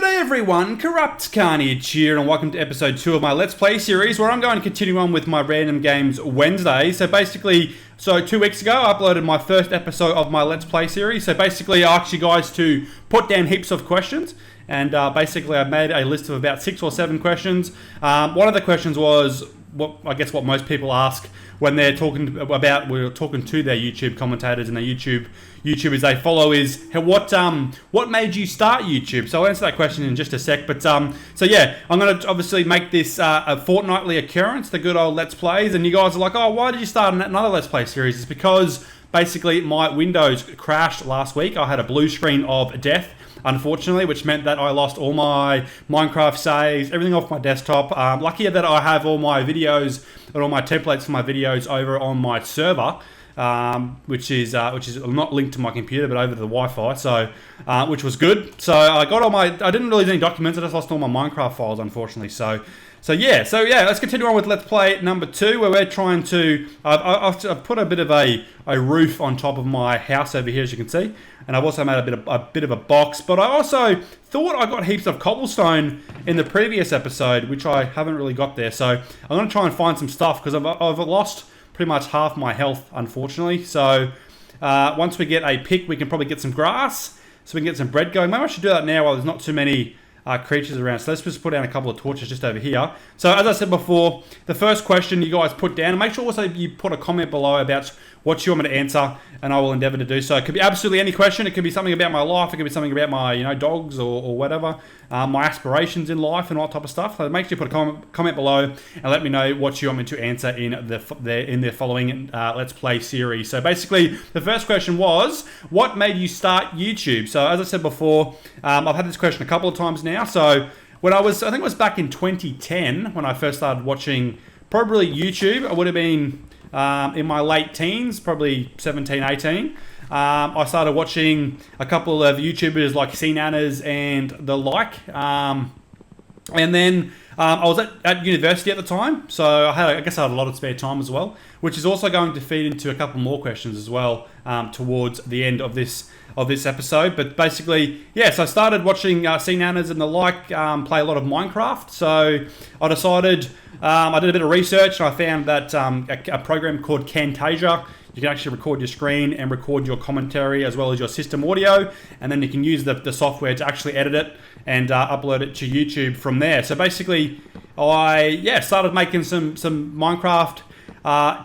G'day everyone, CorruptCarnage here, and welcome to episode 2 of my Let's Play series, where I'm going to continue on with my Random Games Wednesday. So 2 weeks ago, I uploaded my first episode of my Let's Play series. So basically, I asked you guys to put down heaps of questions, and basically I made a list of about 6 or 7 questions. One of the questions was, what most people ask when they're talking about, we're talking to their YouTube commentators and their YouTubers they follow, is what made you start YouTube? So I'll answer that question in just a sec. But so yeah, I'm going to obviously make this a fortnightly occurrence, the good old Let's Plays. And you guys are like, oh, why did you start another Let's Play series? It's because basically my Windows crashed last week. I had a blue screen of death, unfortunately, which meant that I lost all my Minecraft saves, everything off my desktop. Lucky that I have all my videos and all my templates for my videos over on my server, which is not linked to my computer but over the Wi-Fi, so which was good. So I got all my, I didn't lose any documents, I just lost all my Minecraft files, unfortunately. So yeah, let's continue on with Let's Play number 2, where we're trying to, I've put a bit of a roof on top of my house over here, as you can see, and I've also made a bit of a box. But I also thought I got heaps of cobblestone in the previous episode, which I haven't really got there. So I'm going to try and find some stuff, because I've lost pretty much half my health, unfortunately. So once we get a pick, we can probably get some grass, so we can get some bread going. Maybe I should do that now while there's not too many creatures around. So let's just put down a couple of torches just over here. So as I said before, the first question you guys put down, and make sure also you put a comment below about what you want me to answer, and I will endeavor to do so. It could be absolutely any question. It could be something about my life. It could be something about my dogs or whatever, my aspirations in life and all that type of stuff. So make sure you put a comment below and let me know what you want me to answer in the following Let's Play series. So basically, the first question was, what made you start YouTube? So as I said before, I've had this question a couple of times now. So when I think it was back in 2010 when I first started watching probably YouTube. I would have been in my late teens, probably 17, 18. I started watching a couple of YouTubers like CNannas and the like. And then I was at university at the time, so I guess I had a lot of spare time as well, which is also going to feed into a couple more questions as well towards the end of this episode. But basically, yeah, so I started watching CNannas and the like play a lot of Minecraft. So I decided, I did a bit of research, and I found that a program called Camtasia, you can actually record your screen and record your commentary as well as your system audio, and then you can use the software to actually edit it and upload it to YouTube from there. So basically, I started making some Minecraft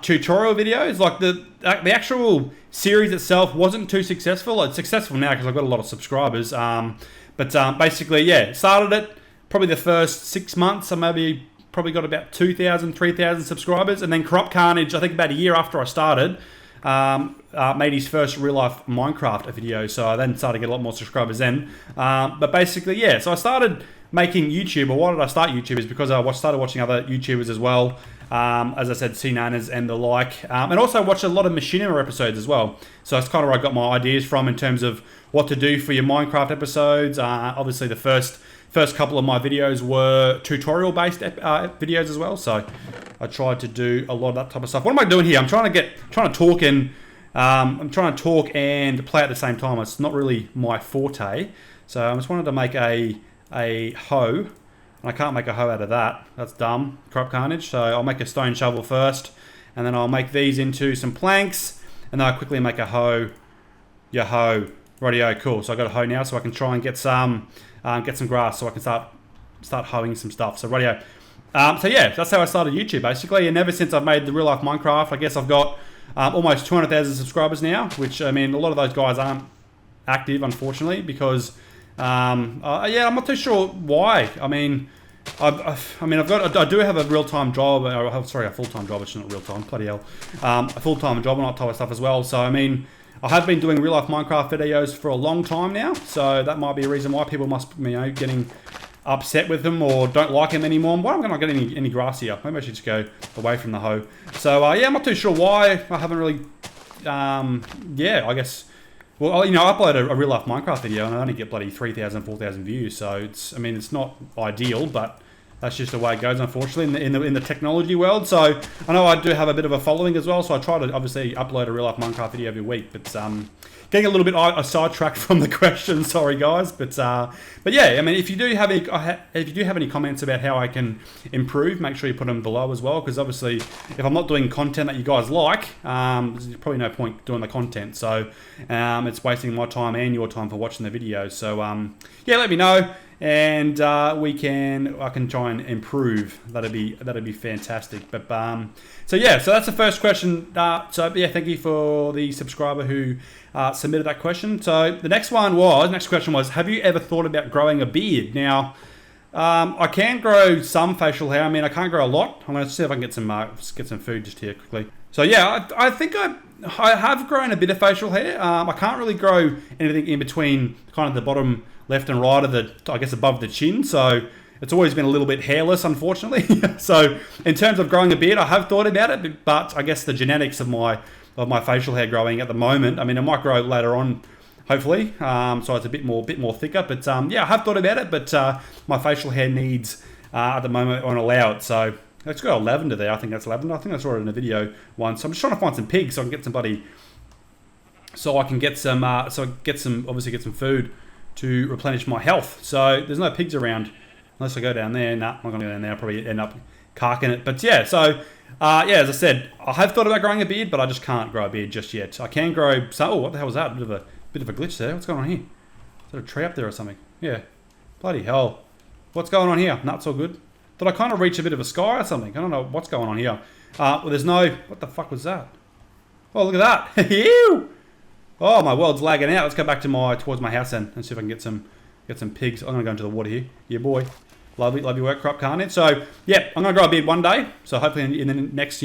tutorial videos. Like the actual series itself wasn't too successful. It's successful now because I've got a lot of subscribers. But basically, yeah, started it probably the first 6 months. I probably got about 2,000, 3,000 subscribers, and then CorruptCarnage, I think about a year after I started, made his first real life Minecraft video. So I then started to get a lot more subscribers then. But basically, yeah, so I started making YouTube. Or why did I start YouTube? Is because I started watching other YouTubers as well. As I said, CNannas and the like. And also watched a lot of Machinima episodes as well. So that's kind of where I got my ideas from in terms of what to do for your Minecraft episodes. Obviously the first couple of my videos were tutorial based videos as well. So I tried to do a lot of that type of stuff. What am I doing here? I'm trying to talk and play at the same time. It's not really my forte. So I just wanted to make a hoe. And I can't make a hoe out of that. That's dumb. CorruptCarnage. So I'll make a stone shovel first, and then I'll make these into some planks, and then I'll quickly make a hoe. Yeah, hoe. Rightio, cool. So I got a hoe now, so I can try and get some grass, so I can start hoeing some stuff. So rightio. So yeah, that's how I started YouTube basically, and ever since I've made the real life Minecraft, I guess I've got almost 200,000 subscribers now, which I mean a lot of those guys aren't active, unfortunately, because I'm not too sure why. I mean, I do have a real-time job, a full-time job, it's not real-time, bloody hell. A full-time job and that type of stuff as well. So I mean, I have been doing real-life Minecraft videos for a long time now, so that might be a reason why people must be, getting upset with them or don't like them anymore. Why am I not getting any grass here? Maybe I should just go away from the hoe. So I'm not too sure why. I haven't really, I guess. Well, I upload a real-life Minecraft video and I only get bloody 3,000, 4,000 views. So it's not ideal, but that's just the way it goes, unfortunately, in the technology world. So I know I do have a bit of a following as well, so I try to obviously upload a real life Minecraft video every week. But getting a little bit sidetracked from the question, sorry guys. But yeah, I mean, if you do have any comments about how I can improve, make sure you put them below as well, because obviously if I'm not doing content that you guys like, there's probably no point doing the content. So it's wasting my time and your time for watching the videos. So yeah, let me know. And I can try and improve. That'd be fantastic. But so yeah, so that's the first question. So yeah, thank you for the subscriber who submitted that question. So the next question was, have you ever thought about growing a beard? Now, I can grow some facial hair. I mean, I can't grow a lot. I'm gonna see if I can get some food just here quickly. So yeah, I think I have grown a bit of facial hair. I can't really grow anything in between kind of the bottom left and right of I guess above the chin. So it's always been a little bit hairless, unfortunately. So in terms of growing a beard, I have thought about it, but I guess the genetics of my facial hair growing at the moment, I mean, it might grow later on, hopefully. So it's a bit more thicker. But yeah, I have thought about it, but my facial hair needs at the moment won't allow it. So let's go lavender there. I think that's lavender. I think I saw it in a video once. I'm just trying to find some pigs so I can get somebody, so I can get some, obviously get some food to replenish my health. So there's no pigs around unless I go down there. Nah, I'm not gonna go down there. I'll probably end up carking it. But yeah, so yeah, as I said, I have thought about growing a beard, but I just can't grow a beard just yet. I can grow. So, oh, what the hell was that? Bit of a glitch there. What's going on here? Is there a tree up there or something? Yeah. Bloody hell. What's going on here? Not so good. Did I kind of reach a bit of a sky or something? I don't know what's going on here. Well, there's no. What the fuck was that? Oh, look at that. Ew. Oh, my world's lagging out. Let's go back to towards my house then and see if I can get some pigs. I'm gonna go into the water here. Yeah, boy. Love your work, CorruptCarnage. So yeah, I'm gonna grow a beard one day. So hopefully in the next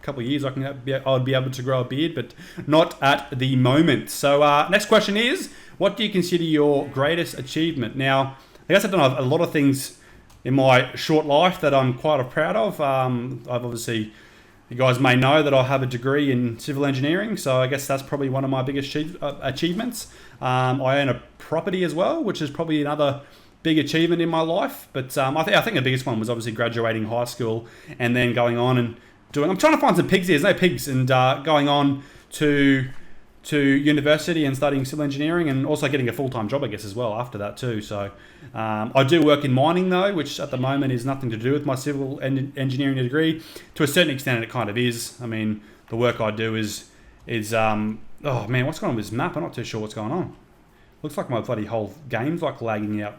couple of years I'll be able to grow a beard, but not at the moment. So next question is, what do you consider your greatest achievement? Now, I guess I've done a lot of things in my short life that I'm quite proud of. I've obviously, you guys may know that I have a degree in civil engineering, so I guess that's probably one of my biggest achievements. I own a property as well, which is probably another big achievement in my life. But I think the biggest one was obviously graduating high school and then going on and doing. I'm trying to find some pigs here. There's no pigs, and going on to university and studying civil engineering, and also getting a full-time job, I guess, as well after that too. So I do work in mining though, which at the moment is nothing to do with my civil engineering degree. To a certain extent, it kind of is. I mean, the work I do is oh man, what's going on with this map? I'm not too sure what's going on. Looks like my bloody whole game's like lagging out.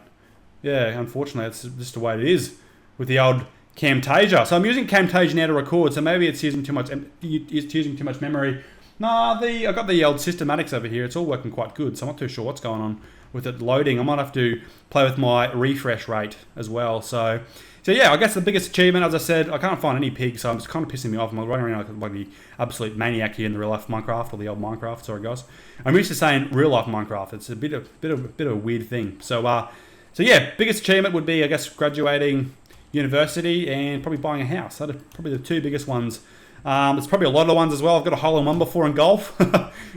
Yeah, unfortunately, it's just the way it is with the old Camtasia. So I'm using Camtasia now to record, so maybe it's using too much memory. Nah, I got the old systematics over here. It's all working quite good, so I'm not too sure what's going on with it loading. I might have to play with my refresh rate as well. So yeah, I guess the biggest achievement, as I said, I can't find any pigs, so it's kind of pissing me off. I'm running around like the absolute maniac here in the real life Minecraft, or the old Minecraft. Sorry, guys. I'm used to saying real life Minecraft. It's a bit of a weird thing. So yeah, biggest achievement would be, I guess, graduating university and probably buying a house. That are probably the two biggest ones. There's probably a lot of ones as well. I've got a hole-in-one before in golf,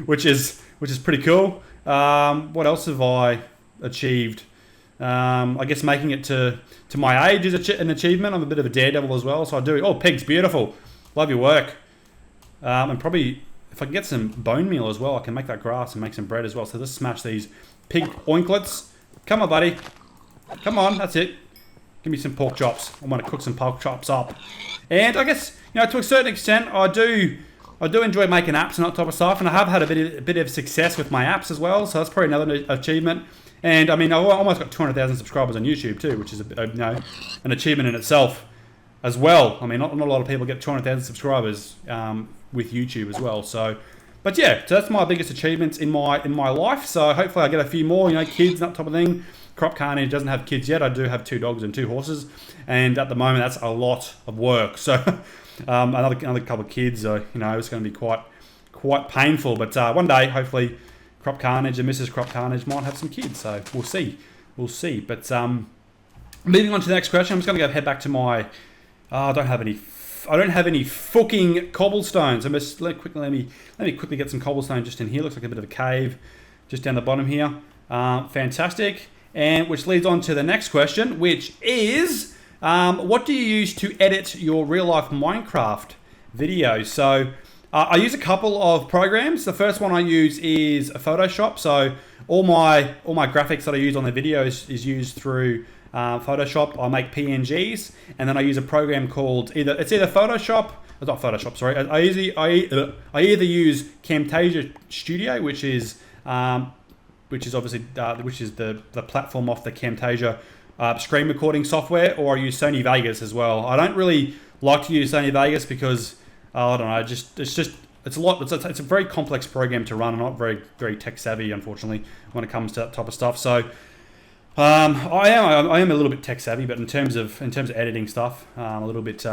which is pretty cool. What else have I achieved? I guess making it to my age is an achievement. I'm a bit of a daredevil as well, so I do. Oh, pigs, beautiful. Love your work. And probably if I can get some bone meal as well, I can make that grass and make some bread as well. So let's smash these pig oinklets. Come on, buddy. Come on, that's it. Give me some pork chops. I want to cook some pork chops up. And I guess, to a certain extent, I do enjoy making apps and that type of stuff, and I have had a bit of success with my apps as well, so that's probably another achievement. And I mean, I almost got 200,000 subscribers on YouTube too, which is an achievement in itself as well. I mean, not a lot of people get 200,000 subscribers with YouTube as well. So, but yeah, so that's my biggest achievements in my life. So hopefully I get a few more, kids and that type of thing. CorruptCarnage doesn't have kids yet. I do have 2 dogs and 2 horses, and at the moment that's a lot of work. So another couple of kids, it's going to be quite painful. But one day, hopefully, CorruptCarnage and Mrs. CorruptCarnage might have some kids. So we'll see. But moving on to the next question, I'm just going to head back to my. I don't have any fucking cobblestones. Let me quickly get some cobblestone just in here. Looks like a bit of a cave just down the bottom here. Fantastic. And which leads on to the next question, which is, what do you use to edit your real-life Minecraft videos? So I use a couple of programs. The first one I use is Photoshop. So all my graphics that I use on the videos is used through Photoshop. I make PNGs, and then I use a program called either Photoshop. It's not Photoshop, sorry. I either use Camtasia Studio, which is obviously the platform off the Camtasia screen recording software, or I use Sony Vegas as well. I don't really like to use Sony Vegas because I don't know. It's a lot. It's a very complex program to run. I'm not very tech savvy, unfortunately, when it comes to that type of stuff. So I am a little bit tech savvy, but in terms of editing stuff, a little bit.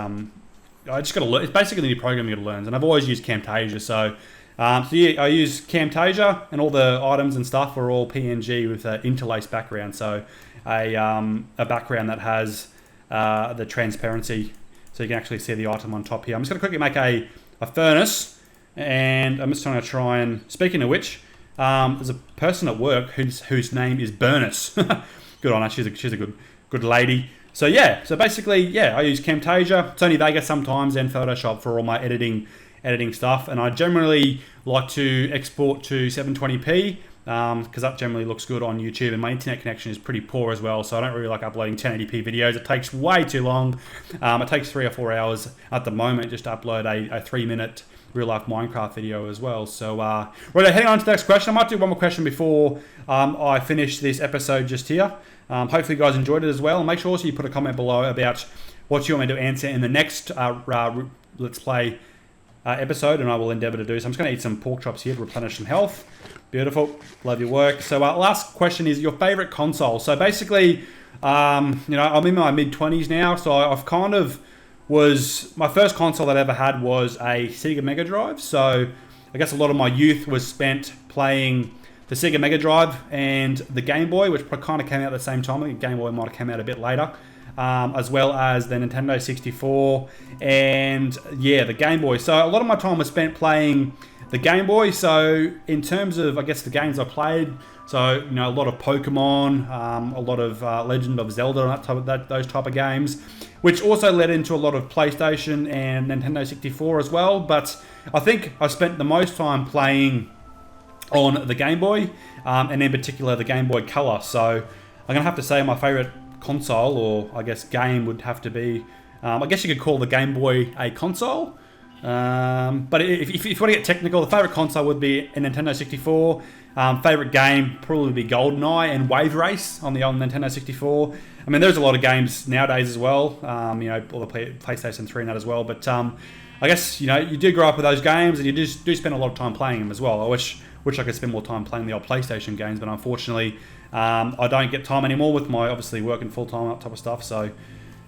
I just got to learn. It's basically the new program you got to learn, and I've always used Camtasia. So yeah, I use Camtasia, and all the items and stuff are all PNG with an interlaced background. So a background that has the transparency, so you can actually see the item on top here. I'm just going to quickly make a furnace, and I'm just going to try and. Speaking of which, there's a person at work whose name is Bernice. Good on her. She's a good lady. So yeah, basically, yeah, I use Camtasia, Sony Vegas sometimes, and Photoshop for all my editing stuff. And I generally like to export to 720p because that generally looks good on YouTube. And my internet connection is pretty poor as well, so I don't really like uploading 1080p videos. It takes way too long. It takes 3 or 4 hours at the moment just to upload a 3-minute real-life Minecraft video as well. So right, heading on to the next question. I might do one more question before I finish this episode just here. Hopefully you guys enjoyed it as well. And make sure also you put a comment below about what you want me to answer in the next Let's Play episode, and I will endeavour to do. So I'm just going to eat some pork chops here to replenish some health. Beautiful. Love your work. So last question is your favourite console. So basically, I'm in my mid-20s now, so I've kind of my first console that I ever had was a Sega Mega Drive. So I guess a lot of my youth was spent playing the Sega Mega Drive and the Game Boy, which kind of came out at the same time. I think Game Boy might have come out a bit later, as well as the Nintendo 64 and yeah, the Game Boy. So a lot of my time was spent playing the Game Boy. So in terms of, I guess, the games I played, so a lot of Pokemon, a lot of Legend of Zelda and those type of games, which also led into a lot of PlayStation and Nintendo 64 as well. But I think I spent the most time playing on the Game Boy, and in particular the Game Boy Color. So I'm gonna have to say my favorite console, or I guess game, would have to be, I guess you could call the Game Boy a console. But if you want to get technical, the favorite console would be a Nintendo 64. Favorite game probably be GoldenEye and Wave Race on the old Nintendo 64. I mean, there's a lot of games nowadays as well. All the PlayStation 3 and that as well. But I guess you do grow up with those games, and you do spend a lot of time playing them as well. I wish I could spend more time playing the old PlayStation games, but unfortunately, I don't get time anymore with my obviously working full time, that type of stuff. So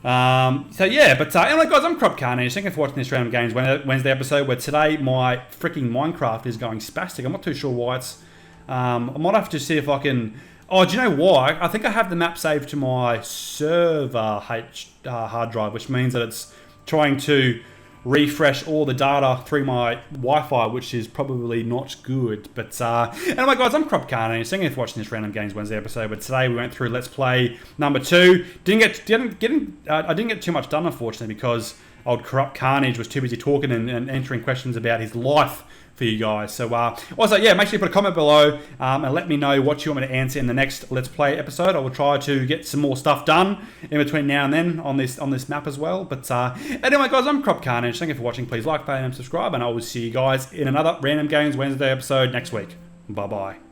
yeah, but anyway, guys, I'm CorruptCarnage. Thank you for watching this Random Games Wednesday episode, where today my freaking Minecraft is going spastic. I'm not too sure why it's. I might have to see if I can. Oh, do you know why? I think I have the map saved to my server hard drive, which means that it's trying to refresh all the data through my Wi-Fi, which is probably not good. But anyway, guys, I'm CorruptCarnage. Thank you for watching this Random Games Wednesday episode. But today we went through Let's Play number 2. I didn't get too much done, unfortunately, because old CorruptCarnage was too busy talking and answering questions about his life for you guys. So also, yeah, make sure you put a comment below and let me know what you want me to answer in the next Let's Play episode. I will try to get some more stuff done in between now and then on this map as well. But anyway, guys, I'm CorruptCarnage. Thank you for watching. Please like, favorite, and subscribe, and I will see you guys in another Random Games Wednesday episode next week. Bye bye.